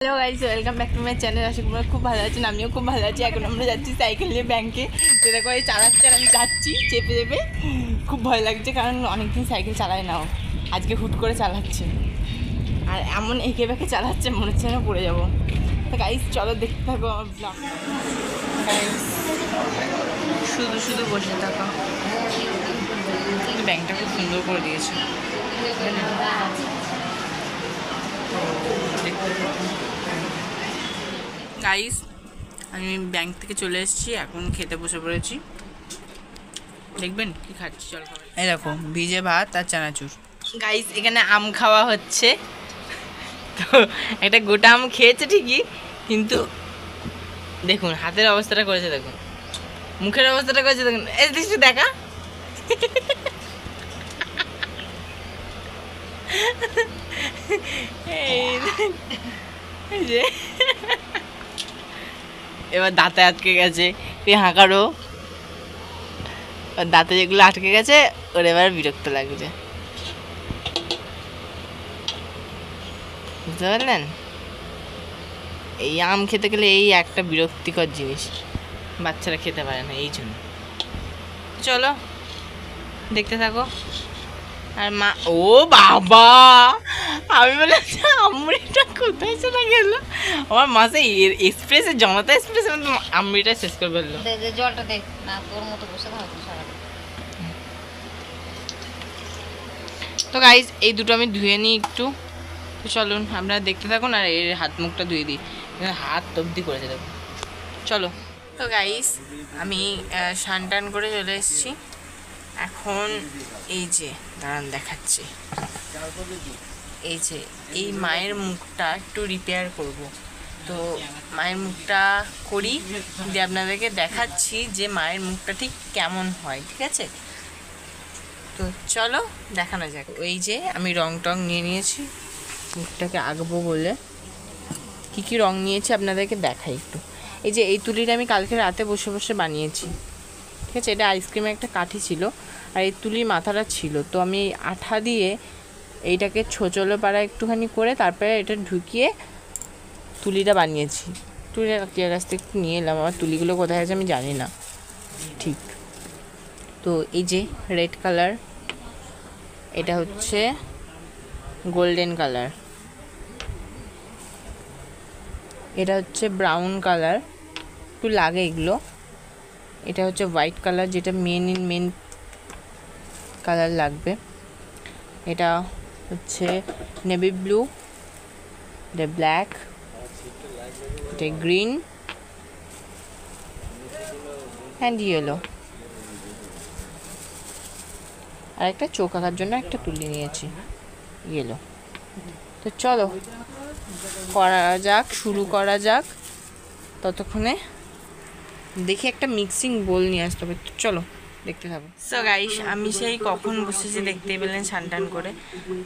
Hello guys, welcome back to my channel. আশা করি খুব ভালো আছেন, আমিও খুব ভালো আছি। এখন আমরা যাচ্ছি সাইকেল নিয়ে ব্যাংকে। তো দেখো এই চালাচ্ছে আর আমি যাচ্ছি চেপে চেপে। খুব ভয় লাগছে কারণ অনেকদিন সাইকেল চালায় নাও, আজকে হুট করে চালাচ্ছে আর এমন এঁকে বেঁকে চালাচ্ছে মনে হচ্ছে না পড়ে যাবো। তো গাইস চলো দেখতে থাকো আমার ব্লগ। গাইস শুধু শুধু বসে থাকো, কিন্তু ব্যাংকটা খুব সুন্দর করে দিয়েছে। গাইস আমি ব্যাংক থেকে চলে এসেছি, এখন খেতে বসে পড়েছি। দেখবেন কি খাচ্ছি, চল খাবে। এই দেখো ভিজে ভাত আর চানাচুর। গাইস এখানে আম খাওয়া হচ্ছে। তো একটা গোটা আম খেয়েছে ঠিকই, কিন্তু দেখুন হাতের অবস্থাটা করেছে, দেখুন মুখের অবস্থাটা করেছে, দেখুন এই দৃষ্টি দেখা। এই যে এবার দাঁতে আটকে গেছে, তুই হাঁকারও দাঁতে যেগুলো আটকে গেছে ওর এবার বিরক্ত লাগছে, বুঝতে পারলেন? এই আম খেতে গেলে এই একটা বিরক্তিকর জিনিস, বাচ্চারা খেতে পারে না, এই জন্য। চলো দেখতে থাকো। আর মা, ও বাবা, আমি বলেছি আমরিটা কোথায় চলে গেল। আমার মাসে এক্সপ্রেসে জনতা এক্সপ্রেসের মধ্যে আমরিটা শেষ করে ফেললো। জলটা দেখ না, তোর মতো বসে থাকো সারাদিন। তো গাইজ এই দুটো আমি ধুয়ে নিই একটু। তো চলুন আপনারা দেখতে থাকুন আর এর হাত মুখটা ধুয়ে দিই, হাত তবদি করেছে দেখুন। চলো। তো গাইজ আমি স্নান টান করে চলে এসেছি। এখন এই যে দাঁড়ান দেখাচ্ছি, এই যে এই মায়ের মুখটা একটু রিপেয়ার করব। তো মায়ের মুখটা করি দিয়ে আপনাদেরকে দেখাচ্ছি যে মায়ের মুখটা ঠিক কেমন হয়, ঠিক আছে? তো চলো দেখানো যাক। ওই যে আমি রং টং নিয়ে নিয়েছি মুখটাকে আঁকবো বলে। কী কী রং নিয়েছি আপনাদেরকে দেখাই একটু। এই যে এই তুলিটা আমি কালকে রাতে বসে বসে বানিয়েছি, ঠিক আছে? এটা আইসক্রিমের একটা কাঠি ছিল আর এই তুলির মাথাটা ছিল। তো আমি এই আঠা দিয়ে এইটাকে ছোচলো পাড়া একটুখানি করে তারপরে এটা ঢুকিয়ে তুলিটা বানিয়েছি। তুলিটা টিয়ার কাছ থেকে একটু নিয়ে এলাম, আমার তুলিগুলো কোথায় আছে আমি জানি না ঠিক। তো এই যে রেড কালার, এটা হচ্ছে গোল্ডেন কালার, এটা হচ্ছে ব্রাউন কালার, একটু লাগে এগুলো। এটা হচ্ছে হোয়াইট কালার, যেটা মেন কালার লাগবে। এটা হচ্ছে নেভি ব্লু, এটা ব্ল্যাক, এটা গ্রিন অ্যান্ড ইয়েলো। আর একটা চোখ আঁকার জন্য একটা তুলি নিয়েছি ইয়েলো। তো চলো করা যাক, শুরু করা যাক। ততক্ষণে দেখি একটা মিক্সিং বোল নিয়ে আসতে হবে। তো চলো দেখতে থাকো। সো গাইস আমি সেই কখন বসেছি দেখতেই পেলেন, স্নান করে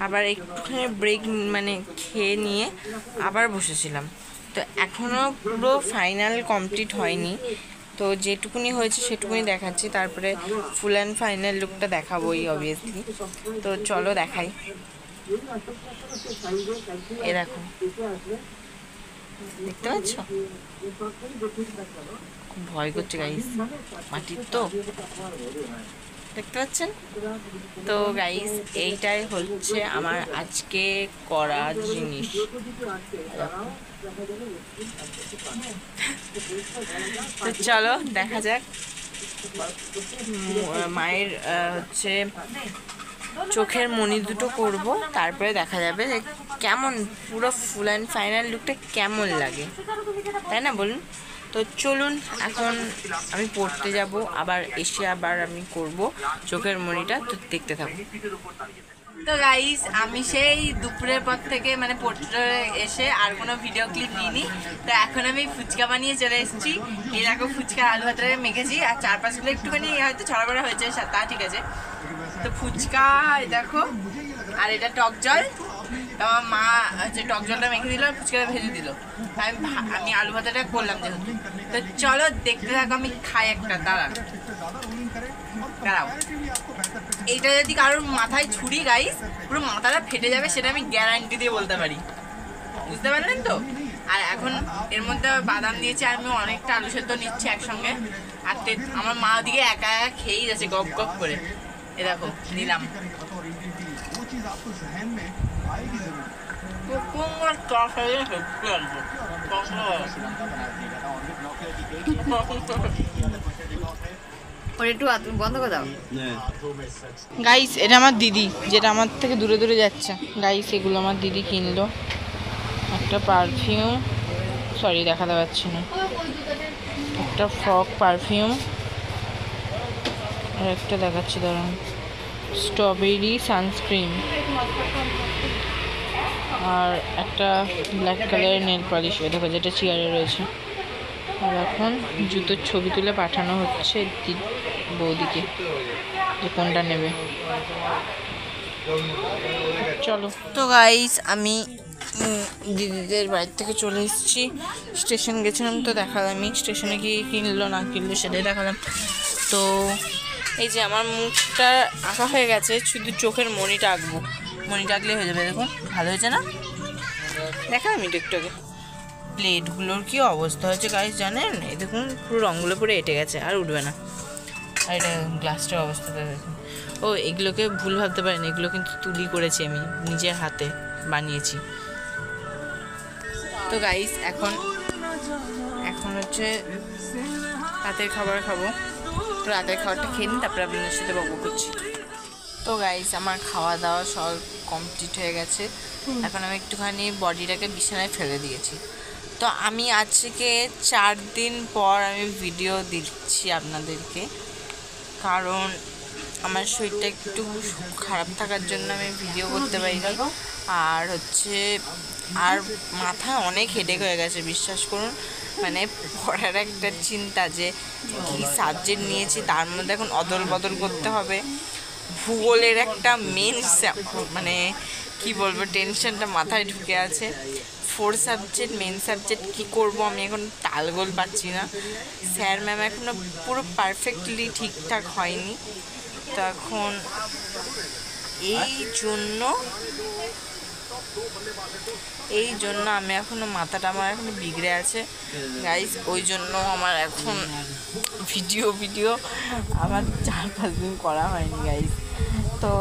আবার একটুখানি ব্রেক মানে খেয়ে নিয়ে আবার বসেছিলাম। তো এখনও পুরো ফাইনাল কমপ্লিট হয়নি, তো যেটুকুনি হয়েছে সেটুকুনি দেখাচ্ছি, তারপরে ফুল অ্যান্ড ফাইনাল লুকটা দেখাবোই অবভিয়াসলি। তো চলো দেখাই। এ দেখো, দেখতে পাচ্ছ? খুব ভয় করছে গাইস, মাটির তো, দেখতে পাচ্ছেন? তো গাইস এইটাই হচ্ছে আমার আজকে করা জিনিস। তো চলো দেখা যাক। মায়ের হচ্ছে চোখের মণি দুটো করব, তারপরে দেখা যাবে যে কেমন পুরো ফুল অ্যান্ড ফাইনাল লুকটা কেমন লাগে, তাই না বলুন? তো চলুন এখন আমি পড়তে যাব, আবার এসে আবার আমি করব চোখের মণিটা। তো দেখতে থাকবো। তো গাইস আমি সেই দুপুরের পর থেকে মানে পড়তে এসে আর কোনো ভিডিও ক্লিপ নিইনি। তো এখন আমি ফুচকা বানিয়ে চলে এসেছি। এই দেখো ফুচকা আলু ভাতে মেখেছি আর চারপাশগুলো একটুখানি হয়তো ছড়াবড়া হয়েছে, তা ঠিক আছে। তো ফুচকা দেখো, আর এটা টক জল। তো আমার মা হচ্ছে টক জলটা মেখে দিল, ফুচকাটা ভেজে দিল। আমি আলু ভাতাটা করলাম যেহেতু। তো চলো দেখতে থাকো, আমি খাই একটা। দাঁড়াও, এইটা যদি কারোর মাথায় ছুরি গাইস পুরো মাথাটা ফেটে যাবে, সেটা আমি গ্যারান্টি দিয়ে বলতে পারি। বুঝতে পারলেন তো? আর এখন এর মধ্যে বাদাম দিয়েছি, আর আমি অনেকটা আলু সেদ্ধ নিচ্ছি একসঙ্গে। আর আমার মা ওদিকে একা একা খেয়েই যাচ্ছে গপ গপ করে। এ দেখো নিলাম। ওর একটু বন্ধ করে দাও। গাইস এটা আমার দিদি, যেটা আমার থেকে দূরে দূরে যাচ্ছে। গাইস এগুলো আমার দিদি কিনলো। একটা পারফিউম, সরি দেখাতে পারছি না, একটা ফ্রক পারফিউম, আর একটা দেখাচ্ছি দাঁড়ান, স্ট্রবেরি সানস্ক্রিন, আর একটা ব্ল্যাক কালারের নেল পলিশ। ওই দেখো যেটা চেয়ারে রয়েছে। আর এখন জুতোর ছবি তুলে পাঠানো হচ্ছে বৌদিকে, যে কোনটা নেবে। চলো তো গাইস, আমি দিদিদের বাড়ির থেকে চলে এসেছি। স্টেশন গেছিলাম, তো দেখালামই স্টেশনে গিয়ে কিনলো না কিনলো সেটাই দেখালাম। তো এই যে আমার মুখটা আঁকা হয়ে গেছে, শুধু চোখের মণিটা আঁকবো। মণিটা আঁকলে হয়ে যাবে। দেখুন ভালো হয়েছে না? দেখালাম একটু একটু আগে। প্লেটগুলোর কি অবস্থা হয়েছে গাইস জানেন? এই দেখুন পুরো রঙগুলো পুরো এঁটে গেছে, আর উঠবে না। আর এটা গ্লাসটার অবস্থাটা দেখুন। ও এগুলোকে ভুল ভাবতে পারেন, এগুলো কিন্তু তুলি করেছি আমি, নিজের হাতে বানিয়েছি। তো গাইস এখন হচ্ছে রাতের খাবার খাবো। তো রাতের খাবারটা খেয়ে নিই, তারপরে আপনাদের সাথে বকবক করছি। তো গাইস আমার খাওয়া দাওয়া সব কমপ্লিট হয়ে গেছে। এখন আমি একটুখানি বডিটাকে বিছানায় ফেলে দিয়েছি। তো আমি আজকে 4 দিন পর আমি ভিডিও দিচ্ছি আপনাদেরকে, কারণ আমার শরীরটা একটু খারাপ থাকার জন্য আমি ভিডিও করতে পারিনি। আর হচ্ছে আর মাথা অনেক হেডেক হয়ে গেছে, বিশ্বাস করুন। মানে পড়ার একটা চিন্তা যে কী সাবজেক্ট নিয়েছি, তার মধ্যে এখন অদল বদল করতে হবে। ভূগোলের একটা মানে কি বলবো, টেনশনটা মাথায় ঢুকে আছে। 4 সাবজেক্ট, মেন সাবজেক্ট কী করবো আমি এখন তালগোল পাচ্ছি না। স্যার ম্যাম এখনও পুরো পারফেক্টলি ঠিকঠাক হয়নি। তো এখন এই জন্য আমি এখনও মাথাটা আমার এখনো বিগড়ে আছে গাইস। ওই জন্য আমার এখন ভিডিও আমার 4-5 দিন করা হয়নি গাইস। তো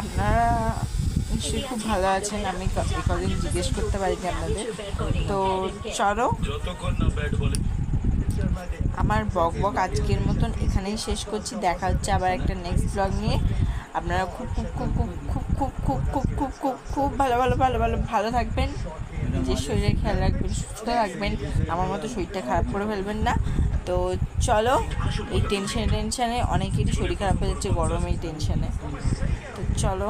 আপনারা নিশ্চয়ই খুব ভালো আছেন, আমি কদিন জিজ্ঞেস করতে পারিনি আপনাদের। তো চলো আমার বক আজকের মতন এখানেই শেষ করছি। দেখা হচ্ছে আবার একটা নেক্সট ব্লগ নিয়ে। আপনারা খুব খুব খুব খুব খুব খুব খুব খুব খুব খুব খুব ভালো থাকবেন, নিজের শরীরের খেয়াল রাখবেন, সুস্থ থাকবেন, আমার মতো শরীরটা খারাপ করে ফেলবেন না। তো চলো, এই টেনশনে অনেকেরই শরীর খারাপ হয়ে যাচ্ছে গরমের টেনশনে। তো চলো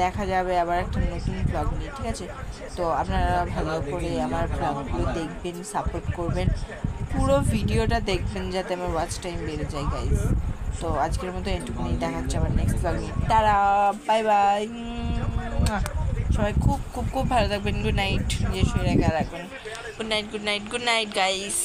দেখা যাবে আবার একটা নতুন ব্লগ নিয়ে, ঠিক আছে? তো আপনারা ভালো করে আমার ব্লগগুলো দেখবেন, সাপোর্ট করবেন, পুরো ভিডিওটা দেখবেন যাতে আমার ওয়াচ টাইম বেড়ে যায় গাইজ। তো আজকের মতো এটুকুনি, দেখাচ্ছে আবার নেক্সট ব্লগ নিয়ে। Tata, bye bye. সবাই খুব খুব খুব ভালো থাকবেন। গুড নাইট, নিজের শরীরে খেয়াল রাখবেন। Good night guys.